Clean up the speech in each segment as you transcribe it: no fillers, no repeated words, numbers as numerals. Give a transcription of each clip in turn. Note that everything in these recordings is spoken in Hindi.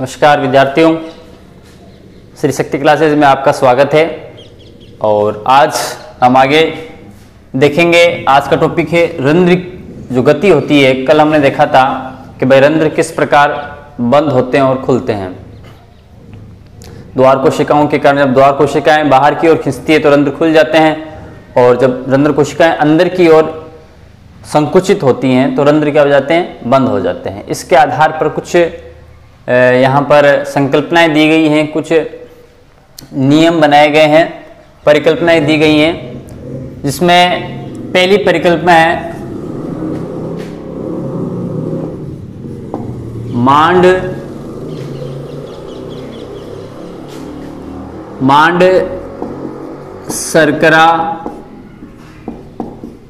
नमस्कार विद्यार्थियों, श्री शक्ति क्लासेज में आपका स्वागत है। और आज हम आगे देखेंगे। आज का टॉपिक है रंध्र जो गति होती है। कल हमने देखा था कि भाई रंध्र किस प्रकार बंद होते हैं और खुलते हैं। द्वार कोशिकाओं के कारण जब द्वार कोशिकाएं बाहर की ओर खींचती है तो रंध्र खुल जाते हैं, और जब रंध्र कोशिकाएं अंदर की ओर संकुचित होती हैं तो रंध्र क्या हो जाते हैं, बंद हो जाते हैं। इसके आधार पर कुछ यहाँ पर संकल्पनाएं दी गई हैं, कुछ नियम बनाए गए हैं, परिकल्पनाएं दी गई हैं। जिसमें पहली परिकल्पना है मांड शर्करा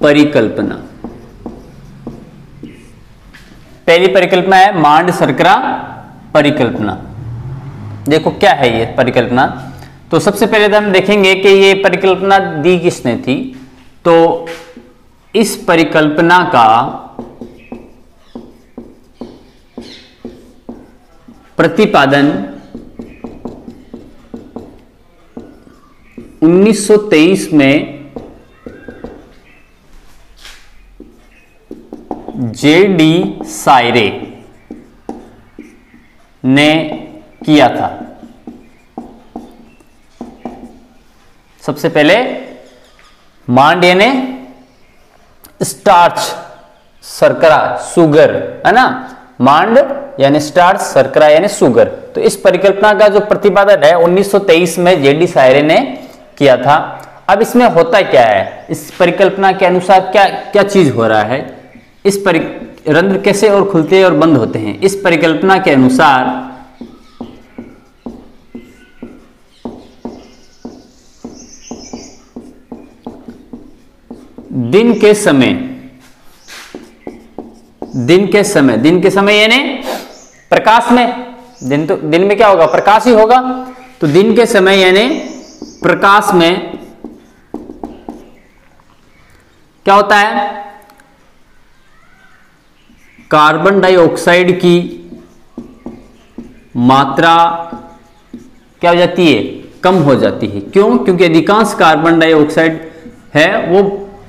परिकल्पना। पहली परिकल्पना है मांड शर्करा परिकल्पना। देखो क्या है ये परिकल्पना। तो सबसे पहले तो हम देखेंगे कि ये परिकल्पना दी किसने थी। तो इस परिकल्पना का प्रतिपादन 1923 में जेडी सायरे ने किया था। सबसे पहले मांड यानी स्टार्च, शर्करा, सुगर, है ना। मांड यानी स्टार्च, शर्करा यानी सुगर। तो इस परिकल्पना का जो प्रतिपादन है 1923 में जेडी सायरे ने किया था। अब इसमें होता क्या है, इस परिकल्पना के अनुसार क्या क्या चीज हो रहा है, इस रंध्र कैसे और खुलते हैं और बंद होते हैं। इस परिकल्पना के अनुसार दिन के समय यानी प्रकाश में, दिन में क्या होगा, प्रकाश ही होगा। तो दिन के समय यानी प्रकाश में क्या होता है, कार्बन डाइऑक्साइड की मात्रा क्या हो जाती है, कम हो जाती है। क्यों? क्योंकि अधिकांश कार्बन डाइऑक्साइड है वो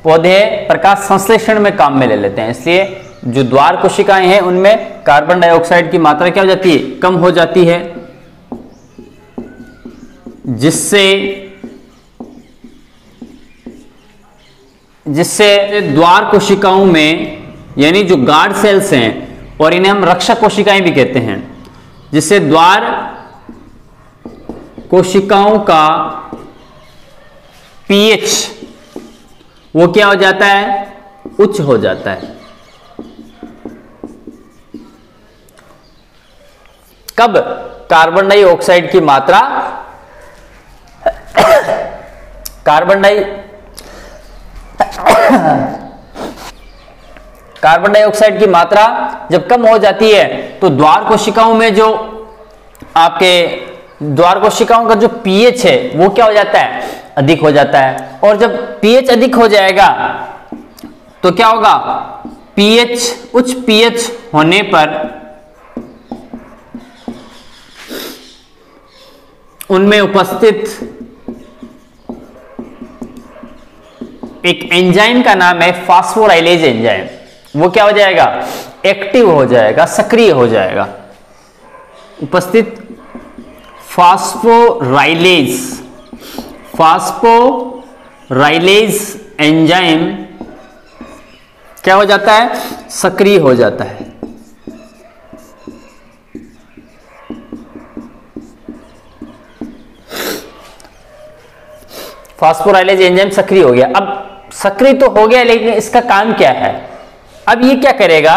पौधे प्रकाश संश्लेषण में काम में ले लेते हैं। इसलिए जो द्वार कोशिकाएं हैं उनमें कार्बन डाइऑक्साइड की मात्रा क्या हो जाती है, कम हो जाती है, जिससे द्वार कोशिकाओं में यानी जो गार्ड सेल्स हैं, और इन्हें हम रक्षक कोशिकाएं भी कहते हैं, जिससे द्वार कोशिकाओं का पीएच वो क्या हो जाता है, उच्च हो जाता है। कब? कार्बन डाइऑक्साइड की मात्रा कार्बन डाइऑक्साइड की मात्रा जब कम हो जाती है तो द्वार कोशिकाओं में जो आपके द्वार कोशिकाओं का जो पीएच है वो क्या हो जाता है, अधिक हो जाता है। और जब पीएच अधिक हो जाएगा तो क्या होगा, उच्च पीएच होने पर उनमें उपस्थित एक एंजाइम का नाम है फास्फोराइलेज एंजाइम, वो क्या हो जाएगा, एक्टिव हो जाएगा, सक्रिय हो जाएगा। उपस्थित फास्फोराइलेज एंजाइम क्या हो जाता है, सक्रिय हो जाता है। फास्फोराइलेज एंजाइम सक्रिय हो गया। अब सक्रिय तो हो गया, लेकिन इसका काम क्या है। अब ये क्या करेगा,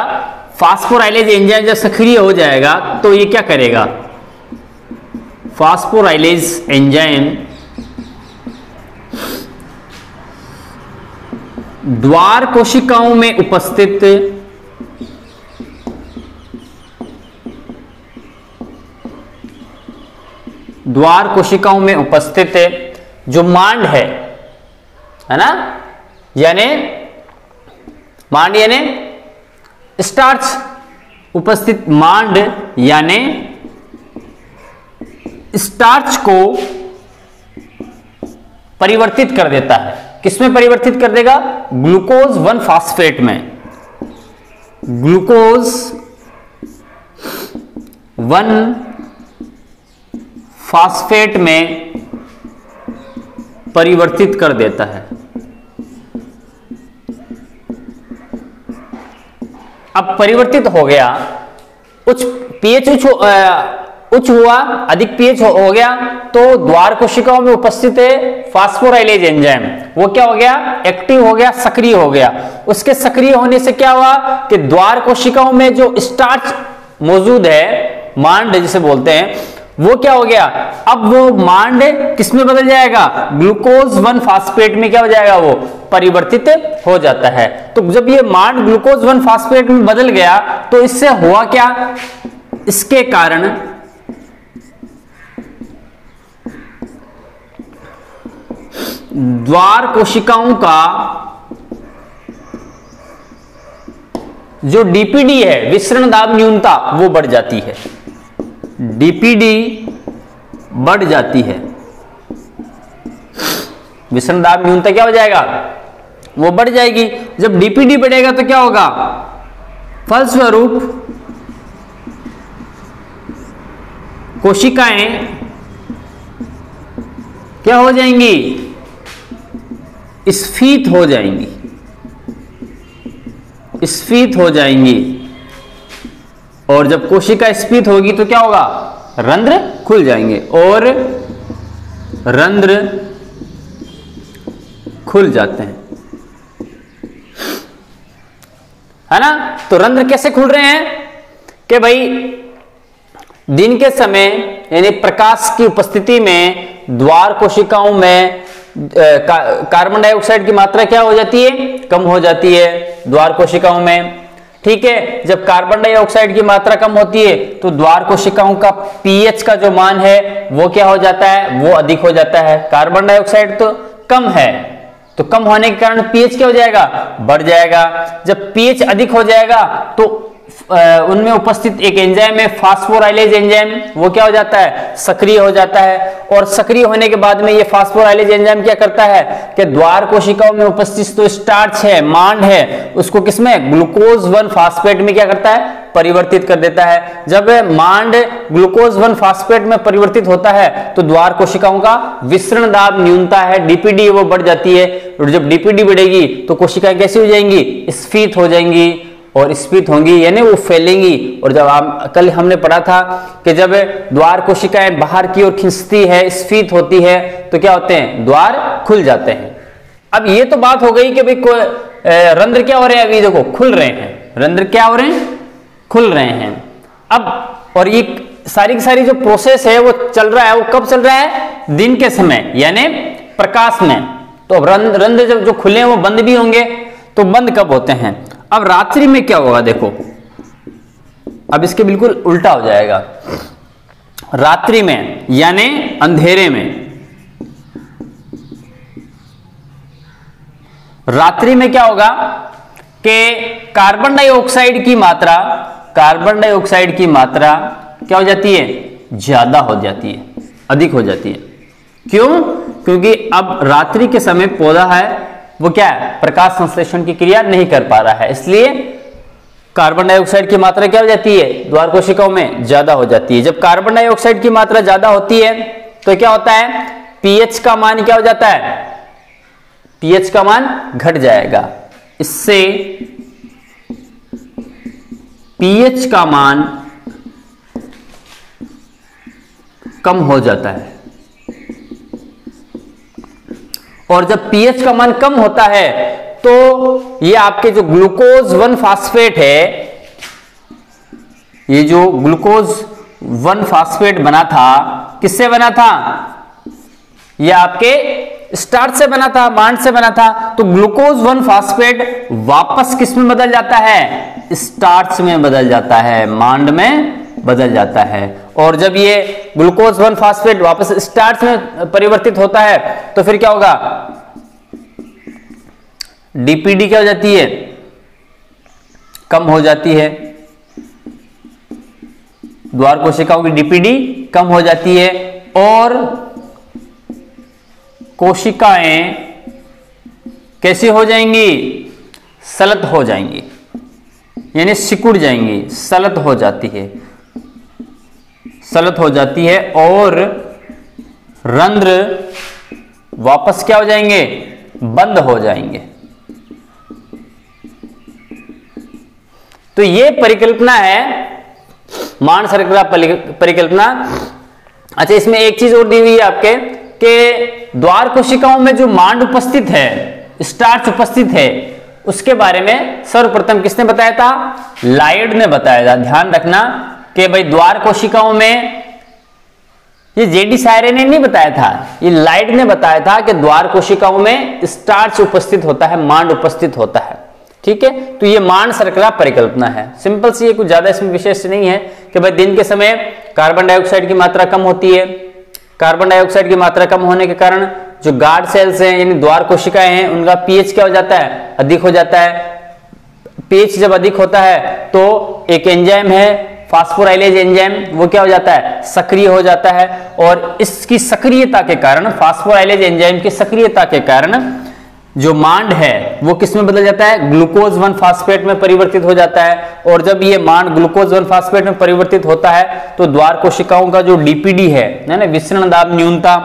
फास्फोराइलेज एंजाइम जब सक्रिय हो जाएगा तो ये क्या करेगा, फास्फोराइलेज एंजाइम द्वार कोशिकाओं में उपस्थित जो मांड है ना, यानी मांड यानी स्टार्च, उपस्थित मांड यानी स्टार्च को परिवर्तित कर देता है। किसमें परिवर्तित कर देगा? ग्लूकोज 1 फास्फेट में। ग्लूकोज 1 फास्फेट में परिवर्तित कर देता है। अब परिवर्तित हो गया, उच्च पीएच उच्च हुआ, अधिक पीएच हो गया, तो द्वार कोशिकाओं में उपस्थित है फास्फोराइलेज एंजाइम, वो क्या हो गया? एक्टिव हो गया, सक्रिय हो गया। उसके सक्रिय होने से क्या हुआ कि द्वार कोशिकाओं में जो स्टार्च मौजूद है, मांड जिसे बोलते हैं, वो क्या हो गया? अब वो मांड किस में बदल जाएगा? ग्लूकोज 1 फास्फेट में क्या हो जाएगा? वो परिवर्तित हो जाता है। तो जब ये मांड ग्लूकोज 1 फास्फेट में बदल गया तो इससे हुआ क्या? इसके कारण द्वार कोशिकाओं का जो डीपीडी है, विसरण दाब न्यूनता, वो बढ़ जाती है। डीपीडी बढ़ जाती है। विसरण दाब न्यूनता क्या हो जाएगा? वो बढ़ जाएगी। जब डीपीडी बढ़ेगा तो क्या होगा? फलस्वरूप कोशिकाएं क्या हो जाएंगी? स्फीत हो जाएंगी। स्फीत हो जाएंगी। और जब कोशिका स्फीत होगी तो क्या होगा? रंध्र खुल जाएंगे और रंध्र खुल जाते हैं, है ना? तो रंध्र कैसे खुल रहे हैं कि भाई दिन के समय यानी प्रकाश की उपस्थिति में द्वार कोशिकाओं में कार्बन डाइऑक्साइड की मात्रा क्या हो जाती है? कम हो जाती है द्वार कोशिकाओं में। ठीक है, जब कार्बन डाइऑक्साइड की मात्रा कम होती है तो द्वार कोशिकाओं का पीएच का जो मान है वो क्या हो जाता है? वो अधिक हो जाता है। कार्बन डाइऑक्साइड तो कम है, तो कम होने के कारण पीएच क्या हो जाएगा? बढ़ जाएगा। जब पीएच अधिक हो जाएगा तो उनमें उपस्थित एक एंजाइम है फास्फोराइलेज एंजाइम, वो क्या हो जाता है? सक्रिय हो जाता है। और सक्रिय होने के बाद में ये फास्फोराइलेज एंजाइम क्या करता है कि द्वार कोशिकाओं में उपस्थित जो स्टार्च है, मांड है, उसको किसमें? ग्लूकोज 1 फास्फेट में क्या करता है? परिवर्तित कर देता है। जब मांड ग्लूकोज 1 फास्फेट में परिवर्तित होता है तो द्वार कोशिकाओं का विसरण दाब न्यूनता है, डीपीडी, वो बढ़ जाती है। और जब डीपीडी बढ़ेगी तो कोशिकाएं कैसी हो जाएंगी? स्फीत हो जाएंगी। और स्फीत होंगी यानी वो फैलेंगी। और जब कल हमने पढ़ा था कि जब द्वार कोशिकाएं बाहर की ओर खिंचती है, स्फीत होती है, तो क्या होते हैं? द्वार खुल जाते हैं। अब ये तो बात हो गई कि भाई रंध्र क्या हो रहे हैं? अभी देखो खुल रहे हैं। रंध्र क्या हो रहे हैं? खुल रहे हैं। अब और ये सारी की सारी जो प्रोसेस है वो चल रहा है, वो कब चल रहा है? दिन के समय यानी प्रकाश में। तो अब रंध्र जब जो खुले हैं वो बंद भी होंगे, तो बंद कब होते हैं? अब रात्रि में क्या होगा? देखो अब इसके बिल्कुल उल्टा हो जाएगा। रात्रि में यानी अंधेरे में, रात्रि में क्या होगा कि कार्बन डाइऑक्साइड की मात्रा क्या हो जाती है? ज्यादा हो जाती है, अधिक हो जाती है। क्यों? क्योंकि अब रात्रि के समय पौधा है वो क्या है? प्रकाश संश्लेषण की क्रिया नहीं कर पा रहा है, इसलिए कार्बन डाइऑक्साइड की मात्रा क्या हो जाती है? द्वार कोशिकाओं में ज्यादा हो जाती है। जब कार्बन डाइऑक्साइड की मात्रा ज्यादा होती है तो क्या होता है? पीएच का मान क्या हो जाता है? पीएच का मान घट जाएगा। इससे पीएच का मान कम हो जाता है। और जब पीएच का मान कम होता है तो ये आपके जो ग्लूकोज 1 फास्फेट है, ये जो ग्लूकोज 1 फास्फेट बना था, किससे बना था? ये आपके स्टार्च से बना था, मांड से बना था। तो ग्लूकोज 1 फास्फेट वापस किस में बदल जाता है? स्टार्च में बदल जाता है, मांड में बदल जाता है। और जब ये ग्लूकोज 1 फास्फेट वापस स्टार्च में परिवर्तित होता है तो फिर क्या होगा? डीपीडी क्या हो जाती है? कम हो जाती है। द्वार कोशिकाओं की डीपीडी कम हो जाती है और कोशिकाएं कैसी हो जाएंगी? सलत हो जाएंगी, यानी सिकुड़ जाएंगी, सलत हो जाती है, सलत हो जाती है और रंध्र वापस क्या हो जाएंगे? बंद हो जाएंगे। तो ये परिकल्पना है मान शर्करा परिकल्पना। अच्छा, इसमें एक चीज और दी हुई है आपके कि द्वार कोशिकाओं में जो मांड उपस्थित है, स्टार्च उपस्थित है, उसके बारे में सर्वप्रथम किसने बताया था? लाइड ने बताया था। ध्यान रखना कि भाई द्वार कोशिकाओं में, ये जेडी सायरे ने नहीं बताया था, ये लाइड ने बताया था कि द्वार कोशिकाओं में स्टार्च उपस्थित होता है, मांड उपस्थित होता है। ठीक है, तो ये मांड शर्करा परिकल्पना है। सिंपल सी है, कुछ ज्यादा इसमें विशेष नहीं है कि भाई दिन के समय कार्बन डाइऑक्साइड की मात्रा कम होती है। कार्बन डाइऑक्साइड की मात्रा कम होने के कारण जो गार्ड सेल्स हैं यानी द्वार कोशिकाएं हैं, उनका पीएच क्या हो जाता है? अधिक हो जाता है। पीएच जब अधिक होता है तो एक एंजाइम है फास्फोराइलेज एंजाइम, वो क्या हो जाता है? सक्रिय हो जाता है। और इसकी सक्रियता के कारण, फास्फोराइलेज एंजाइम की सक्रियता के कारण जो मांड है वो किस में बदल जाता है? ग्लूकोज 1 फास्फेट में परिवर्तित हो जाता है। और जब ये मांड ग्लूकोज 1 फास्फेट में परिवर्तित होता है तो द्वार कोशिकाओं का जो डीपीडी है ना, विसरण दाब न्यूनता,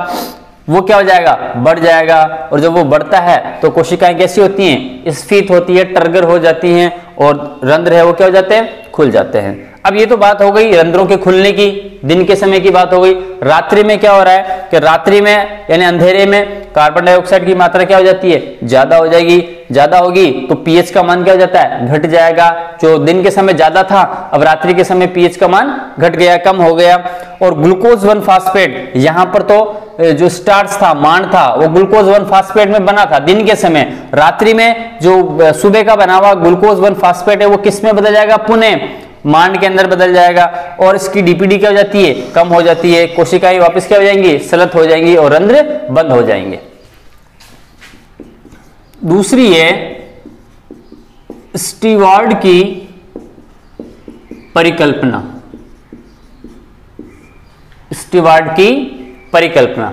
वो क्या हो जाएगा? बढ़ जाएगा। और जब वो बढ़ता है तो कोशिकाएं कैसी होती हैं? स्फीत होती है, टर्गर हो जाती हैं और रंध्र है वो क्या हो जाते हैं? खुल जाते हैं। अब ये तो बात हो गई रंध्रों के खुलने की, दिन के समय की बात हो गई। रात्रि में क्या हो रहा है कि रात्रि में यानी अंधेरे में कार्बन डाइऑक्साइड की मात्रा क्या हो जाती है? ज्यादा हो जाएगी। ज्यादा होगी तो पीएच का मान क्या हो जाता है? घट जाएगा। जो दिन के समय ज्यादा था, अब रात्रि के समय पीएच का मान घट गया, कम हो गया। और ग्लूकोज 1 फास्फेट, यहां पर तो जो स्टार्च था, मांड था, वो ग्लूकोज 1 फास्फेट में बना था दिन के समय। रात्रि में जो सुबह का बना हुआ ग्लूकोज 1 फास्फेट है वो किस में बदल जाएगा? पुनः मांड के अंदर बदल जाएगा और इसकी डीपीडी क्या हो जाती है? कम हो जाती है। कोशिकाएं वापस क्या हो जाएंगी? सलत हो जाएंगी और रंध्र बंद हो जाएंगे। दूसरी है स्टीवार्ड की परिकल्पना। स्टीवार्ड की परिकल्पना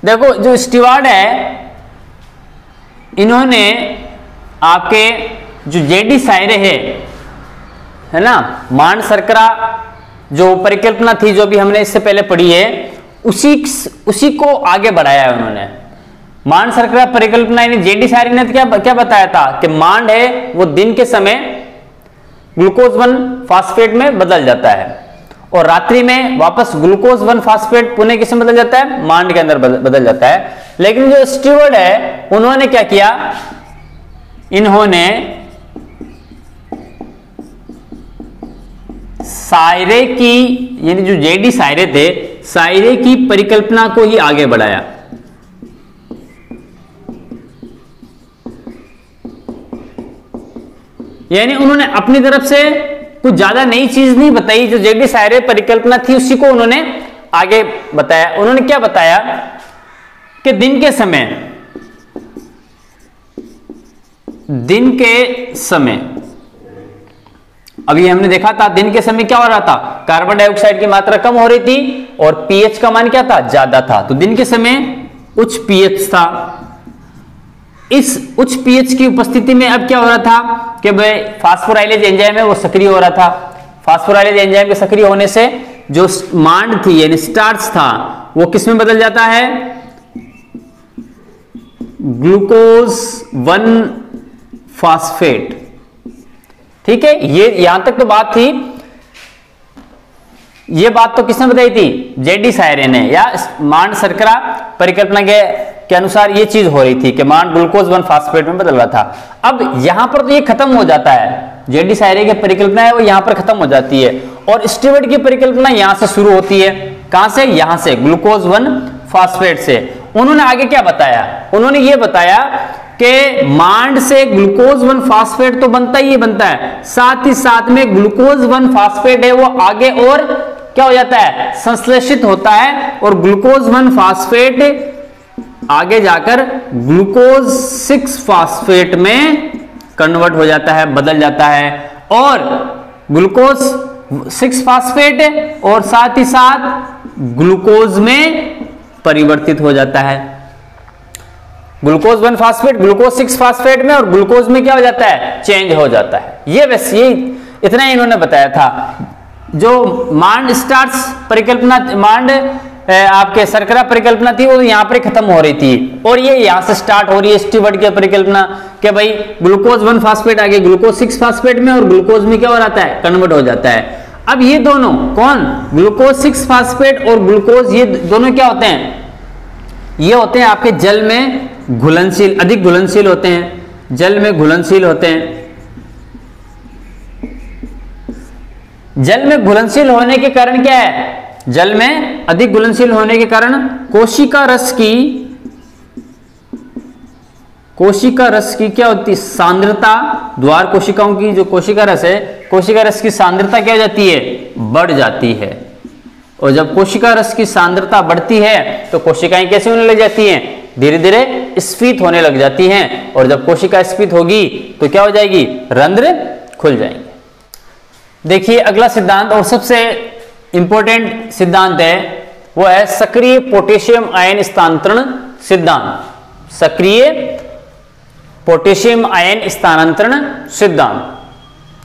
देखो, जो स्टीवार्ड है, इन्होंने आपके जो जेडी सायरे है ना, मांड शर्करा जो परिकल्पना थी, जो भी हमने इससे पहले पढ़ी है, उसी को आगे बढ़ाया है उन्होंने। मांड शर्करा परिकल्पना यानी जेडी सायरे ने क्या बताया था कि मांड है वो दिन के समय ग्लूकोज 1 फास्फेट में बदल जाता है और रात्रि में वापस ग्लूकोज 1 फास्फेट पुनः किस में बदल जाता है? मांड के अंदर बदल जाता है। लेकिन जो स्टीवर्ड है, उन्होंने क्या किया? इन्होंने सायरे की, यानी जो जेडी सायरे थे, सायरे की परिकल्पना को ही आगे बढ़ाया। यानी उन्होंने अपनी तरफ से कुछ ज्यादा नई चीज नहीं बताई, जो जेडी सायरे परिकल्पना थी उसी को उन्होंने आगे बताया। उन्होंने क्या बताया कि दिन के समय अभी हमने देखा था, दिन के समय क्या हो रहा था? कार्बन डाइऑक्साइड की मात्रा कम हो रही थी और पीएच का मान क्या था? ज्यादा था। तो दिन के समय उच्च पीएच था। इस उच्च पीएच की उपस्थिति में अब क्या हो रहा था कि भाई फास्फोराइलेज एंजाइम है वो सक्रिय हो रहा था। फास्फोराइलेज एंजाइम के सक्रिय होने से जो मांड थी यानी स्टार्च था वो किस में बदल जाता है? Glucose 1 phosphate. ठीक है, ये यहां तक तो बात थी। ये बात तो किसने बताई थी? जेडी सायरे ने, या मांड शर्करा परिकल्पना के अनुसार ये चीज हो रही थी कि मांड ग्लूकोज 1 फास्फेट में बदल रहा था। अब यहां पर तो ये खत्म हो जाता है, जेडी सायरे की परिकल्पना है वो यहां पर खत्म हो जाती है और स्टीवर्ड की परिकल्पना यहां से शुरू होती है। कहां से? यहां से, ग्लूकोज 1 फास्फेट से। उन्होंने आगे क्या बताया? उन्होंने ये बताया कि मांड से ग्लूकोज 1 फास्फेट तो बनता ही बनता है, साथ ही साथ में ग्लूकोज 1 फास्फेट है वो आगे और क्या हो जाता है? संश्लेषित होता है और ग्लूकोज 1 फास्फेट आगे जाकर ग्लूकोज 6 फास्फेट में कन्वर्ट हो जाता है, बदल जाता है। और ग्लूकोज 6 फास्फेट और साथ ही साथ ग्लूकोज में परिवर्तित हो जाता है। ग्लूकोज 1 फास्फेट ग्लूकोज 6 फास्फेट में, और ग्लूकोज में क्या हो जाता है, चेंज हो जाता है। ये बस ये इतना ही इन्होंने बताया था। जो मांड स्टार्च परिकल्पना, मांड आपके शर्करा परिकल्पना थी, वो यहाँ पर खत्म हो रही थी, और ये यहाँ से स्टार्ट हो रही है स्टीवर्ट की परिकल्पना कि भाई ग्लूकोज 1 फास्फेट आगे ग्लूकोज 6 फास्फेट में, और ग्लूकोज में क्या हो जाता है, कन्वर्ट हो जाता है। अब ये दोनों कौन, ग्लूकोज 6 फास्फेट और ग्लूकोज, ये दोनों क्या होते हैं, ये होते हैं आपके जल में घुलनशील, अधिक घुलनशील होते हैं, जल में घुलनशील होते हैं। जल में घुलनशील होने के कारण क्या है, जल में अधिक घुलनशील होने के कारण कोशिका रस की क्या होती है, सांद्रता, द्वार कोशिकाओं की जो कोशिका रस है, कोशिका रस की सांद्रता क्या हो जाती है, बढ़ जाती है। और जब कोशिका रस की सांद्रता बढ़ती है तो कोशिकाएं कैसे होने लग जाती हैं, धीरे धीरे स्फीत होने लग जाती हैं, और जब कोशिका स्फीत होगी तो क्या हो जाएगी, रंध्र खुल जाएंगे। देखिए अगला सिद्धांत और सबसे इंपॉर्टेंट सिद्धांत है, वो है सक्रिय पोटेशियम आयन स्थानांतरण सिद्धांत। सक्रिय पोटेशियम आयन स्थानांतरण सिद्धांत,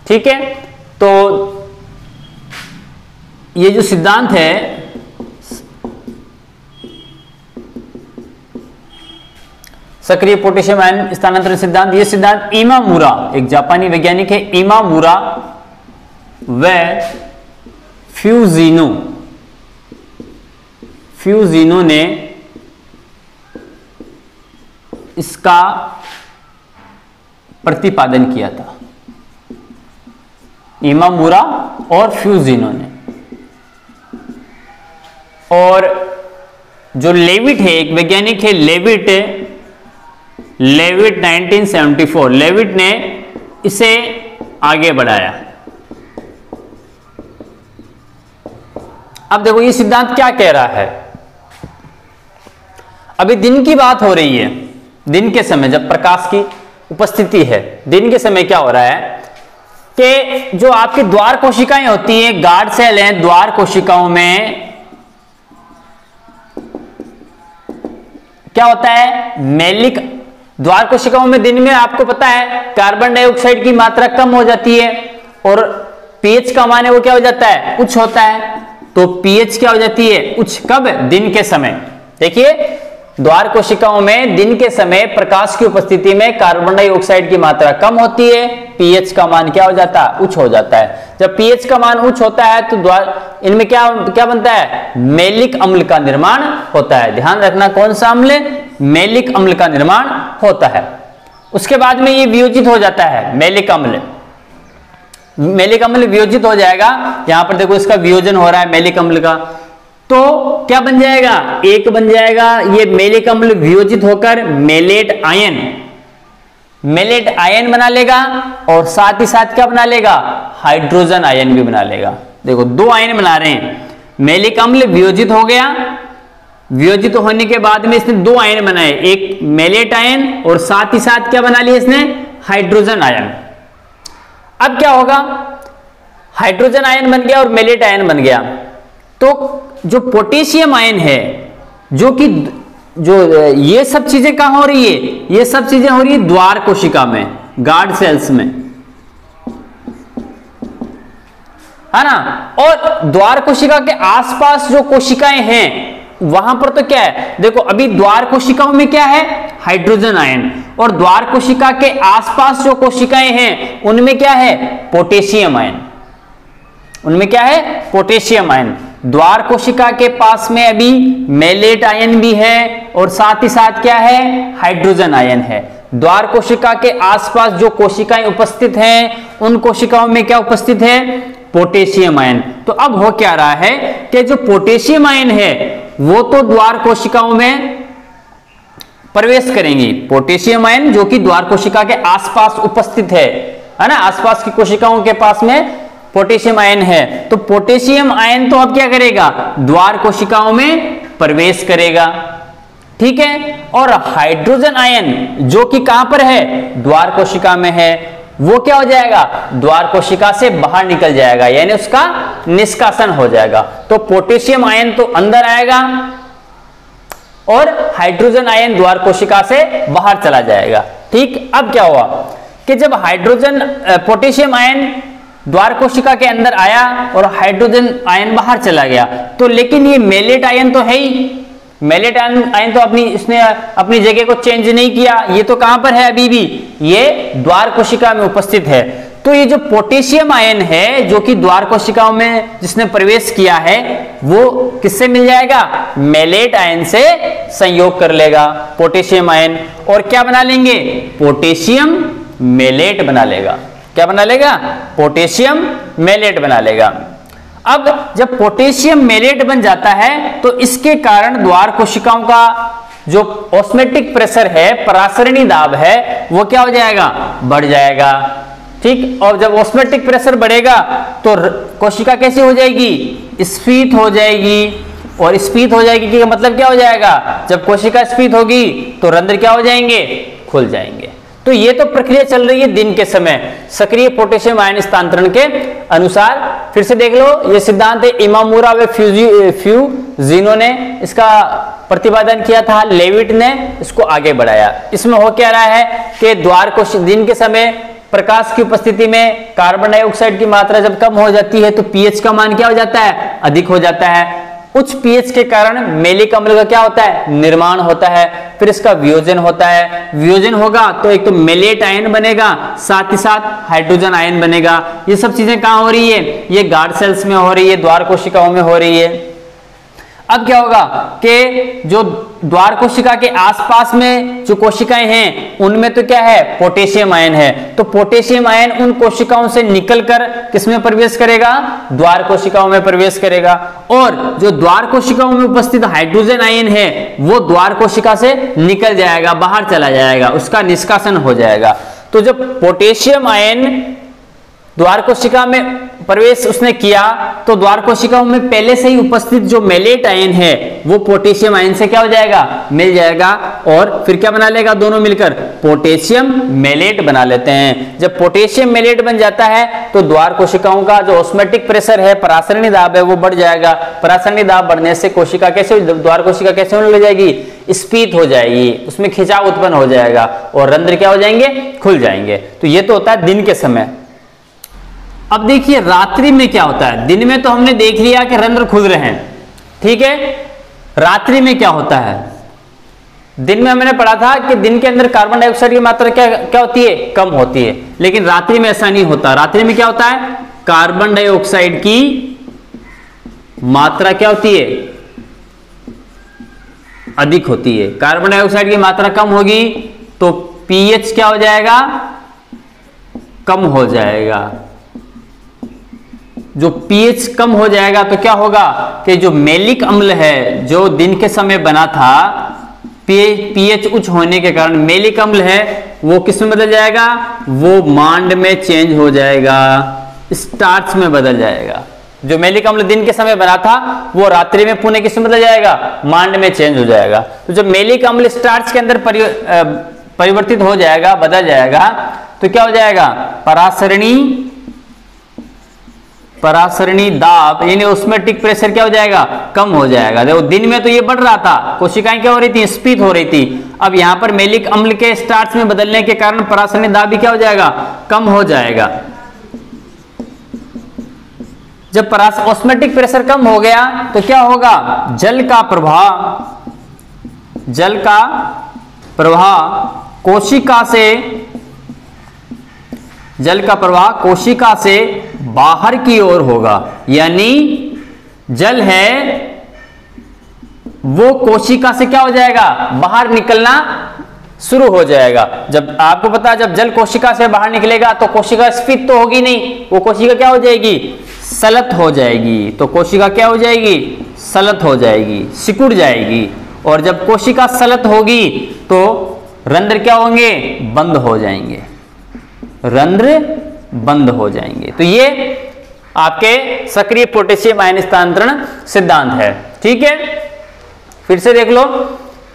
ठीक है। तो ये जो सिद्धांत है, सक्रिय पोटेशियम आयन स्थानांतरण सिद्धांत, ये सिद्धांत इमामुरा, एक जापानी वैज्ञानिक है, इमामुरा व फ्यूजिनो ने इसका प्रतिपादन किया था। इमामुरा और फ्यूजिनो ने। और जो लेविट है, एक वैज्ञानिक है लेविट 1974, लेविट ने इसे आगे बढ़ाया। अब देखो ये सिद्धांत क्या कह रहा है, अभी दिन की बात हो रही है, दिन के समय जब प्रकाश की उपस्थिति है, दिन के समय क्या हो रहा है कि जो आपकी द्वार कोशिकाएं होती हैं, गार्ड सेल हैं, द्वार कोशिकाओं में क्या होता है, मैलिक, द्वार कोशिकाओं में दिन में आपको पता है कार्बन डाइऑक्साइड की मात्रा कम हो जाती है, और पीएच का मान है वो क्या हो जाता है, उच्च होता है। तो पीएच क्या हो जाती है, उच्च, कब, दिन के समय। देखिए द्वार कोशिकाओं में दिन के समय प्रकाश की उपस्थिति में कार्बन डाइऑक्साइड की मात्रा कम होती है, पीएच का मान क्या हो जाता है, उच्च हो जाता है। जब पीएच का मान उच्च होता है तो द्वार, इनमें क्या क्या बनता है, मैलिक अम्ल का निर्माण होता है। ध्यान रखना कौन सा अम्ल, मैलिक अम्ल का निर्माण होता है। उसके बाद में ये वियोजित हो जाता है, मैलिक अम्ल, मैलिक अम्ल वियोजित हो जाएगा। यहां पर देखो इसका वियोजन हो रहा है मैलिक अम्ल का, तो क्या बन जाएगा, एक बन जाएगा ये मैलिक अम्ल वियोजित होकर मेलेट आयन, मेलेट आयन बना लेगा, और साथ ही साथ क्या बना लेगा, हाइड्रोजन आयन भी बना लेगा। देखो दो आयन बना रहे हैं, मैलिक अम्ल वियोजित हो गया, वियोजित होने के बाद में इसने दो आयन बनाए, एक मेलेट आयन और साथ ही साथ क्या बना लिया इसने, हाइड्रोजन आयन। अब क्या होगा, हाइड्रोजन आयन बन गया और मेलेट आयन बन गया, तो जो पोटेशियम आयन है, जो कि जो ये सब चीजें कहां हो रही है, ये सब चीजें हो रही है द्वार कोशिका में, गार्ड सेल्स में, है ना। और द्वार कोशिका के आसपास जो कोशिकाएं हैं वहां पर तो क्या है, देखो अभी द्वार कोशिकाओं में क्या है, हाइड्रोजन आयन, और द्वार कोशिका के आसपास जो कोशिकाएं हैं उनमें क्या है, पोटेशियम आयन, उनमें क्या है, पोटेशियम आयन। द्वार कोशिका के पास में अभी मेलेट आयन भी है और साथ ही साथ क्या है, हाइड्रोजन आयन है। द्वार कोशिका के आसपास जो कोशिकाएं उपस्थित हैं उन कोशिकाओं में क्या उपस्थित है, पोटेशियम आयन। तो अब हो क्या रहा है कि जो पोटेशियम आयन है वो तो द्वार कोशिकाओं में प्रवेश करेंगी, पोटेशियम आयन जो कि द्वार कोशिका के आसपास उपस्थित है ना, आसपास की कोशिकाओं के पास में पोटेशियम आयन है, तो पोटेशियम आयन तो अब क्या करेगा, द्वार कोशिकाओं में प्रवेश करेगा, ठीक है। और हाइड्रोजन आयन जो कि कहां पर है, द्वार कोशिका में है, वो क्या हो जाएगा, द्वार कोशिका से बाहर निकल जाएगा, यानी उसका निष्कासन हो जाएगा। तो पोटेशियम आयन तो अंदर आएगा और हाइड्रोजन आयन द्वार कोशिका से बाहर चला जाएगा। ठीक, अब क्या हुआ कि जब पोटेशियम आयन द्वार कोशिका के अंदर आया और हाइड्रोजन आयन बाहर चला गया, तो लेकिन ये मेलेट आयन तो है ही, मेलेट आयन तो इसने अपनी जगह को चेंज नहीं किया, ये तो कहां पर है, अभी भी ये द्वार कोशिका में उपस्थित है। तो ये जो पोटेशियम आयन है जो कि द्वार कोशिकाओं में जिसने प्रवेश किया है, वो किससे मिल जाएगा, मेलेट आयन से संयोग कर लेगा पोटेशियम आयन, और क्या बना लेंगे, पोटेशियम मेलेट बना लेगा। क्या बना लेगा, पोटेशियम मेलेट बना लेगा। अब जब पोटेशियम मेलेट बन जाता है तो इसके कारण द्वार कोशिकाओं का जो ऑस्मेटिक प्रेशर है, परासरणी दाब है, वो क्या हो जाएगा, बढ़ जाएगा। ठीक, और जब ऑस्मेटिक प्रेशर बढ़ेगा तो कोशिका कैसी हो जाएगी, स्फीत हो जाएगी। और स्फीत हो जाएगी कि मतलब क्या हो जाएगा, जब कोशिका स्फीत होगी तो रंध्र क्या हो जाएंगे, खुल जाएंगे। तो ये तो प्रक्रिया चल रही है दिन के समय सक्रिय पोटेशियम आयन स्थानांतरण के अनुसार। फिर से देख लो, ये सिद्धांत है इमामुरा व फ्यूजीनो ने इसका प्रतिपादन किया था, लेविट ने इसको आगे बढ़ाया। इसमें हो क्या रहा है कि द्वार कोशिका दिन के समय प्रकाश की उपस्थिति में कार्बन डाइऑक्साइड की मात्रा जब कम हो जाती है तो पीएच का मान क्या हो जाता है, अधिक हो जाता है। उच्च पीएच के कारण मेलिक अम्ल का क्या होता है, निर्माण होता है, फिर इसका वियोजन होता है। वियोजन होगा तो एक तो मेलेट आयन बनेगा, साथ ही साथ हाइड्रोजन आयन बनेगा। ये सब चीजें कहां हो रही है, ये गार्ड सेल्स में हो रही है, द्वार कोशिकाओं में हो रही है। अब क्या होगा कि जो द्वार कोशिका के आसपास में जो कोशिकाएं हैं उनमें तो क्या है, पोटेशियम आयन है। तो पोटेशियम आयन उन कोशिकाओं से निकलकर किसमें प्रवेश करेगा, द्वार कोशिकाओं में प्रवेश करेगा। और जो द्वार कोशिकाओं में उपस्थित हाइड्रोजन आयन है वो द्वार कोशिका से निकल जाएगा, बाहर चला जाएगा, उसका निष्कासन हो जाएगा। तो जब पोटेशियम आयन द्वार कोशिका में प्रवेश उसने किया तो द्वार कोशिकाओं में पहले से ही उपस्थित जो मेलेट आयन है वो पोटेशियम आयन से क्या हो जाएगा, मिल जाएगा, और फिर क्या बना लेगा, दोनों मिलकर पोटेशियम मेलेट बना लेते हैं। जब पोटेशियम मेलेट बन जाता है तो द्वार कोशिकाओं का जो ऑस्मेटिक प्रेशर है, परासरणी दाब है, वो बढ़ जाएगा। परासरणी दाब बढ़ने से कोशिका कैसे, द्वार कोशिका कैसे होने लग जाएगी, स्फीत हो जाएगी, उसमें खिंचाव उत्पन्न हो जाएगा और रंध्र क्या हो जाएंगे, खुल जाएंगे। तो ये तो होता है दिन के समय। अब देखिए रात्रि में क्या होता है। दिन में तो हमने देख लिया कि रंध्र खुल रहे हैं, ठीक है। रात्रि में क्या होता है, दिन में हमने पढ़ा था कि दिन के अंदर कार्बन डाइऑक्साइड की मात्रा क्या होती है, कम होती है। लेकिन रात्रि में ऐसा नहीं होता। रात्रि में क्या होता है, कार्बन डाइऑक्साइड की मात्रा क्या होती है, अधिक होती है। कार्बन डाइऑक्साइड की मात्रा कम होगी तो पीएच क्या हो जाएगा, कम हो जाएगा। जो पीएच कम हो जाएगा तो क्या होगा कि जो मेलिक अम्ल है जो दिन के समय बना था, पीएच उच्च होने के कारण मेलिक अम्ल है वो किस में बदल जाएगा, वो मांड में चेंज हो जाएगा, स्टार्च में बदल जाएगा। जो मेलिक अम्ल दिन के समय बना था वो रात्रि में पुनः किस में बदल जाएगा, मांड में चेंज हो जाएगा। तो जब मेलिक अम्ल स्टार्च के अंदर परिवर्तित हो जाएगा, बदल जाएगा, तो क्या हो जाएगा, परासरणी दाब यानी ऑस्मेटिक प्रेशर क्या हो जाएगा, कम हो जाएगा। देखो दिन में तो ये बढ़ रहा था, कोशिकाएं क्या हो रही थी, स्फीत हो रही थी। अब यहां पर मेलिक अम्ल के स्टार्च में बदलने के कारण परासरणी दाब भी क्या हो जाएगा, कम हो जाएगा। जब ऑस्मेटिक प्रेशर कम हो गया तो क्या होगा, जल का प्रवाह कोशिका से बाहर की ओर होगा। यानी जल है वो कोशिका से क्या हो जाएगा, बाहर निकलना शुरू हो जाएगा। जब आपको पता है जब जल कोशिका से बाहर निकलेगा तो कोशिका स्फीत तो होगी नहीं, वो कोशिका क्या हो जाएगी, सलत हो जाएगी। तो कोशिका क्या हो जाएगी, सलत हो जाएगी, सिकुड़ जाएगी। और जब कोशिका सलत होगी तो रंध्र क्या होंगे, बंद हो जाएंगे, रंध्र बंद हो जाएंगे। तो ये आपके सक्रिय पोटेशियम आयन स्थानांतरण सिद्धांत है, ठीक है। फिर से देख लो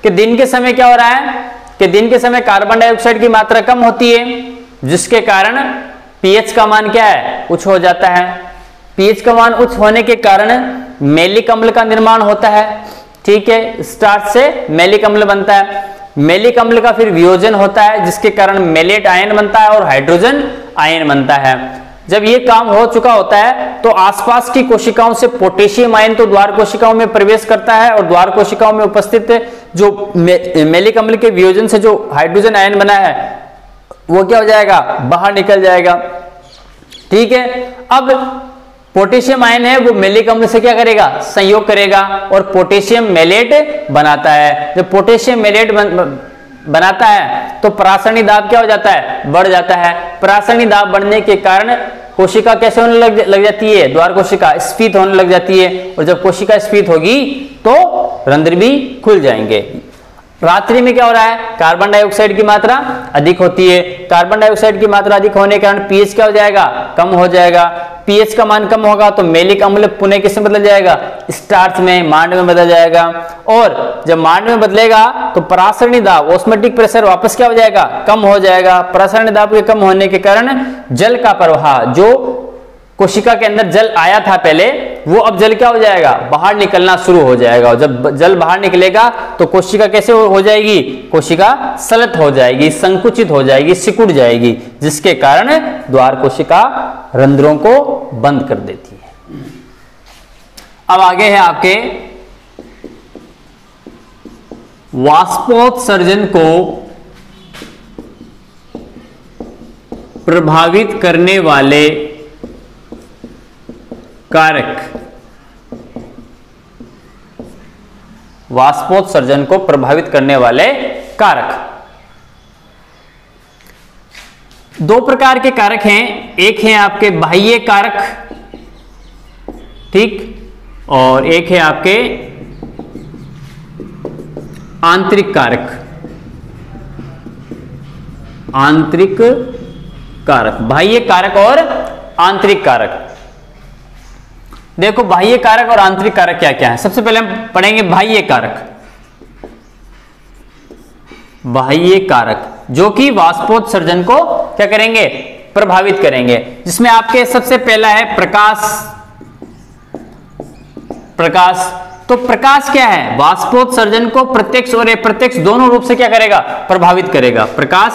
कि दिन के समय क्या हो रहा है कि दिन के समय कार्बन डाइऑक्साइड की मात्रा कम होती है, जिसके कारण पीएच का मान क्या है, उच्च हो जाता है। पीएच का मान उच्च होने के कारण मैलिक अम्ल का निर्माण होता है। ठीक है, स्टार्च से मैलिक अम्ल बनता है। मैलिक अम्ल का फिर वियोजन होता है जिसके कारण मैलेट आयन बनता है और हाइड्रोजन आयन बनता है। जब ये काम हो चुका होता है तो आसपास की कोशिकाओं से पोटेशियम आयन तो द्वार कोशिकाओं में प्रवेश करता है और द्वार कोशिकाओं में उपस्थित जो मैलिक अम्ल के वियोजन से जो हाइड्रोजन आयन बना है वो क्या हो जाएगा, बाहर निकल जाएगा। ठीक है, अब पोटेशियम आयन है वो मैलिक अम्ल से क्या करेगा, संयोग करेगा और पोटेशियम मैलेट बनाता है। जब पोटेशियम मैलेट बनाता है तो परासरणी दाब क्या हो जाता है, बढ़ जाता है। परासरणी दाब बढ़ने के कारण कोशिका कैसे होने लग जाती है, द्वार कोशिका स्फीत होने लग जाती है और जब कोशिका स्फीत होगी तो रंध्र भी खुल जाएंगे। रात्रि में क्या हो रहा है, कार्बन डाइऑक्साइड की मात्रा अधिक होती है। कार्बन डाइऑक्साइड की मात्रा अधिक होने के कारण पीएच क्या हो जाएगा, कम हो जाएगा। पीएच का मान कम होगा तो मैलिक अम्ल पुनः किसमें बदल जाएगा, स्टार्च में, मांड में बदल जाएगा। और जब मांड में बदलेगा तो परासरणी दाब, ऑस्मोटिक प्रेशर वापस क्या हो जाएगा, कम हो जाएगा। परासरणी दाब के कम होने के कारण जल का प्रवाह, जो कोशिका के अंदर जल आया था पहले, वो अब जल क्या हो जाएगा, बाहर निकलना शुरू हो जाएगा। और जब जल बाहर निकलेगा तो कोशिका कैसे हो जाएगी, कोशिका सलत हो जाएगी, संकुचित हो जाएगी, सिकुड़ जाएगी, जिसके कारण द्वार कोशिका रंध्रों को बंद कर देती है। अब आगे है आपके वाष्पोत्सर्जन को प्रभावित करने वाले कारक। वाष्पोत्सर्जन को प्रभावित करने वाले कारक, दो प्रकार के कारक हैं। एक है आपके बाह्य कारक, ठीक, और एक है आपके आंतरिक कारक। आंतरिक कारक, बाह्य कारक और आंतरिक कारक। देखो बाह्य कारक और आंतरिक कारक क्या क्या है। सबसे पहले हम पढ़ेंगे बाह्य कारक। बाह्य कारक जो कि वाष्पोत्सर्जन को क्या करेंगे, प्रभावित करेंगे, जिसमें आपके सबसे पहला है प्रकाश। प्रकाश, तो प्रकाश क्या है, वाष्पोत्सर्जन को प्रत्यक्ष और अप्रत्यक्ष दोनों रूप से क्या करेगा, प्रभावित करेगा। प्रकाश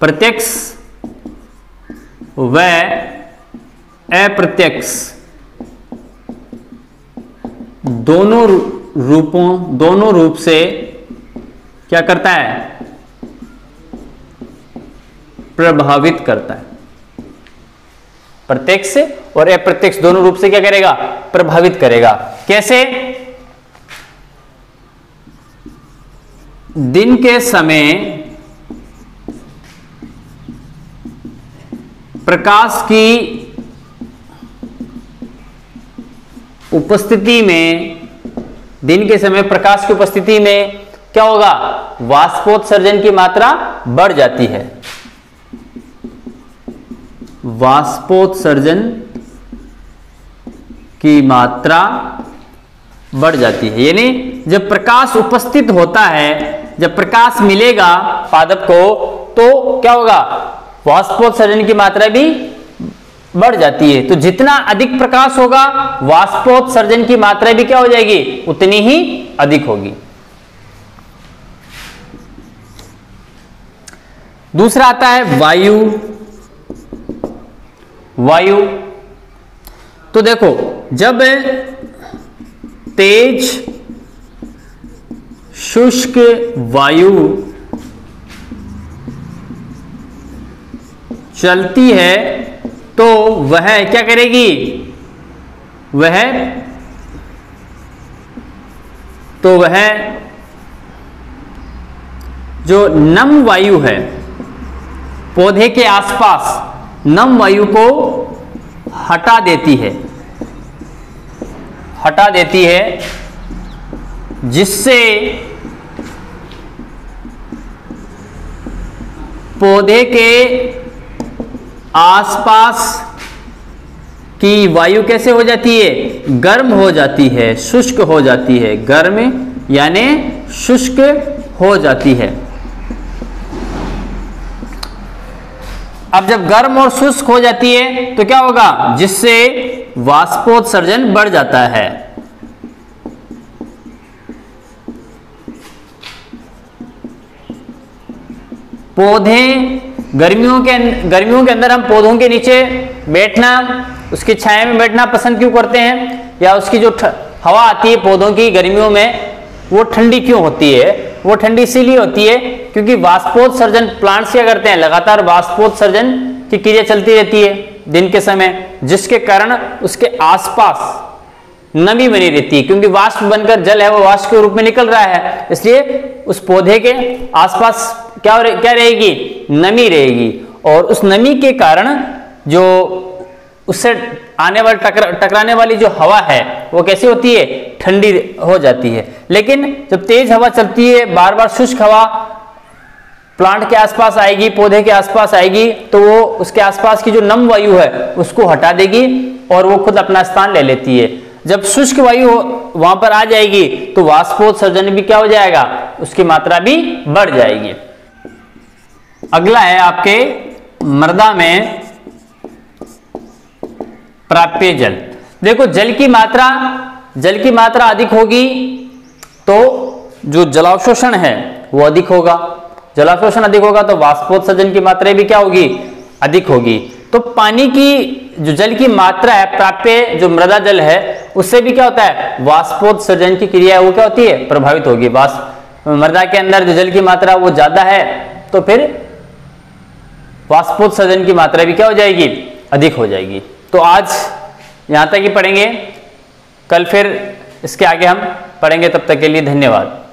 प्रत्यक्ष व अप्रत्यक्ष दोनों रूप से क्या करता है, प्रभावित करता है। प्रत्यक्ष और अप्रत्यक्ष दोनों रूप से क्या करेगा, प्रभावित करेगा। कैसे, दिन के समय प्रकाश की उपस्थिति में, दिन के समय प्रकाश की उपस्थिति में क्या होगा, वाष्पोत्सर्जन की मात्रा बढ़ जाती है। वाष्पोत्सर्जन की मात्रा बढ़ जाती है, यानी जब प्रकाश उपस्थित होता है, जब प्रकाश मिलेगा पादप को तो क्या होगा, वाष्पोत्सर्जन की मात्रा भी बढ़ जाती है। तो जितना अधिक प्रकाश होगा वाष्पोत्सर्जन की मात्रा भी क्या हो जाएगी, उतनी ही अधिक होगी। दूसरा आता है वायु। वायु, तो देखो जब तेज शुष्क वायु चलती है तो वह क्या करेगी, वह जो नम वायु है, पौधे के आसपास नम वायु को हटा देती है, जिससे पौधे के आसपास की वायु कैसे हो जाती है, गर्म हो जाती है, शुष्क हो जाती है। गर्म यानी शुष्क हो जाती है। अब जब गर्म और शुष्क हो जाती है तो क्या होगा, जिससे वाष्पोत्सर्जन बढ़ जाता है। पौधे गर्मियों के अंदर हम पौधों के नीचे बैठना, उसकी छाया में बैठना पसंद क्यों करते हैं, या उसकी जो हवा आती है पौधों की गर्मियों में वो ठंडी क्यों होती है? वो ठंडी इसीलिए होती है क्योंकि वाष्पोत्सर्जन, प्लांट्स क्या करते हैं, लगातार वाष्पोत्सर्जन की क्रिया चलती रहती है दिन के समय, जिसके कारण उसके आसपास नमी बनी रहती है, क्योंकि वाष्प बनकर जल है वो वाष्प के रूप में निकल रहा है, इसलिए उस पौधे के आसपास क्या रहेगी, नमी रहेगी। और उस नमी के कारण जो उससे आने वाली टकराने वाली जो हवा है वो कैसी होती है, ठंडी हो जाती है। लेकिन जब तेज हवा चलती है, बार बार शुष्क हवा प्लांट के आसपास आएगी, पौधे के आसपास आएगी, तो वो उसके आसपास की जो नम वायु है उसको हटा देगी और वो खुद अपना स्थान ले लेती है। जब शुष्क वायु वहां पर आ जाएगी तो वाष्पोत्सर्जन भी क्या हो जाएगा, उसकी मात्रा भी बढ़ जाएगी। अगला है आपके मृदा में प्राप्य जल। देखो जल की मात्रा अधिक होगी तो जो जलावशोषण है वो अधिक होगा, जलावशोषण अधिक होगा तो वाष्पोत्सर्जन की मात्रा भी क्या होगी, अधिक होगी। तो पानी की जो जल की मात्रा है, प्राप्य जो मृदा जल है, उससे भी क्या होता है, वाष्पोत्सर्जन की क्रिया वो क्या होती है, प्रभावित होगी। मृदा के अंदर जो जल की मात्रा वो ज्यादा है तो फिर वाष्पोत्सर्जन की मात्रा भी क्या हो जाएगी, अधिक हो जाएगी। तो आज यहां तक ही पढ़ेंगे, कल फिर इसके आगे हम पढ़ेंगे। तब तक के लिए धन्यवाद।